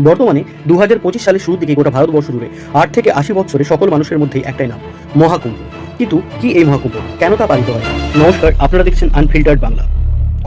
বর্তমানে 2025 সালের শুরুর দিকে গোটা ভারতবর্ষ জুড়ে 8 থেকে 80 বছরে সকল মানুষের মধ্যেই একটাই নাম, মহাকুম্ভ। কিন্তু কি এই মহাকুম্ভ, কেন তা পালিত হয়? নমস্কার, আপনারা দেখছেন আনফিল্টার্ড বাংলা।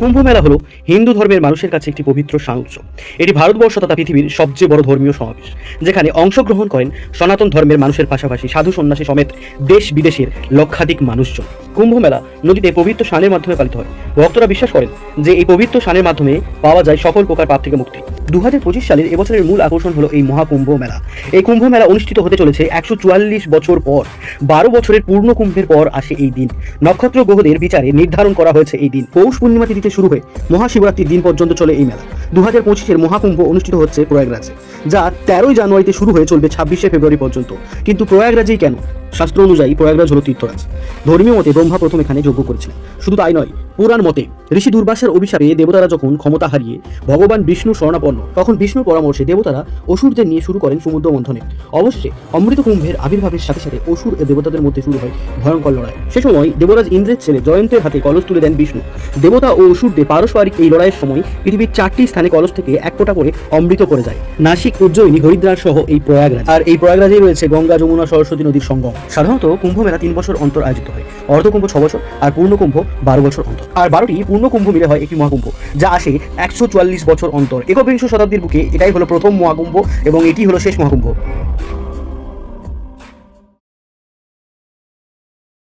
কুম্ভ মেলা হলো হিন্দু ধর্মের মানুষের কাছে একটি পবিত্র স্নান উৎসব। এটি ভারতবর্ষ তথা পৃথিবীর সবচেয়ে বড় ধর্মীয় সমাবেশ, যেখানে অংশগ্রহণ করেন সনাতন ধর্মের মানুষের পাশাপাশি সাধু সন্ন্যাসী সমেত দেশ বিদেশের লক্ষাধিক মানুষজন। কুম্ভ মেলা নদীতে পবিত্র স্নানের মাধ্যমে পালিত হয়। ভক্তরা বিশ্বাস করেন যে এই পবিত্র স্নানের মাধ্যমে পাওয়া যায় সকল প্রকার পাপ থেকে মুক্তি। 2025 সালের এবছরের মূল আকর্ষণ হলো এই মহাকুম্ভ মেলা। এই কুম্ভ মেলা অনুষ্ঠিত হতে চলেছে 144 বছর পর। 12 বছরের পূর্ণ কুম্ভের পর আসে এই দিন। নক্ষত্র গ্রহদের বিচারে নির্ধারণ করা হয়েছে এই দিন। পৌষ পূর্ণিমা তিথিতে শুরু হয়ে মহাশিবরাত্রির দিন পর্যন্ত চলে এই মেলা। 2025-এর মহাকুম্ভ অনুষ্ঠিত হচ্ছে প্রয়াগরাজে, যা 13 জানুয়ারিতে শুরু হয়ে চলবে 26শে ফেব্রুয়ারি পর্যন্ত। কিন্তু প্রয়াগরাজেই কেন? শাস্ত্র অনুযায়ী প্রয়াগরাজ হলো তীর্থরাজ। ধর্মীয় মতে ব্রহ্মা প্রথম এখানে যজ্ঞ করেছিলেন। শুধু তাই নয়, পুরাণ মতে ঋষি দুর্বাসার অভিশাপে দেবতারা যখন ক্ষমতা হারিয়ে ভগবান বিষ্ণু শরণাপন্ন, তখন বিষ্ণুর পরামর্শে দেবতারা অসুরদের নিয়ে শুরু করেন সমুদ্র মন্থনে। অবশ্যই অমৃত কুম্ভের আবির্ভাবের সাথে সাথে অসুর ও দেবতাদের মধ্যে শুরু হয় ভয়ঙ্কর লড়াই। সে সময় দেবরাজ ইন্দ্রের ছেলে জয়ন্তের হাতে কলস তুলে দেন বিষ্ণু। দেবতা ও অসুরদের পারস্পরিক এই লড়াইয়ের সময় পৃথিবীর 4টি স্থানে কলস থেকে এক ফোঁটা করে অমৃত পড়ে যায়। নাসিক, উজ্জয়িনী, হরিদ্বার সহ এই প্রয়াগরাজ। আর এই প্রয়াগরাজেই রয়েছে গঙ্গা, যমুনা, সরস্বতী নদীর সঙ্গম। সাধারণত কুম্ভ মেলা 3 বছর অন্তর আয়োজিত হয়। অর্ধকুম্ভ 6 বছর আর পূর্ণকুম্ভ 12 বছর অন্তর। আর 12টি পূর্ণকুম্ভ মিলে হয় একটি মহাকুম্ভ, যা আসে 144 বছর অন্তর। একবিংশ শতাব্দীর বুকে এটাই হলো প্রথম মহাকুম্ভ এবং এটি হলো শেষ মহাকুম্ভ।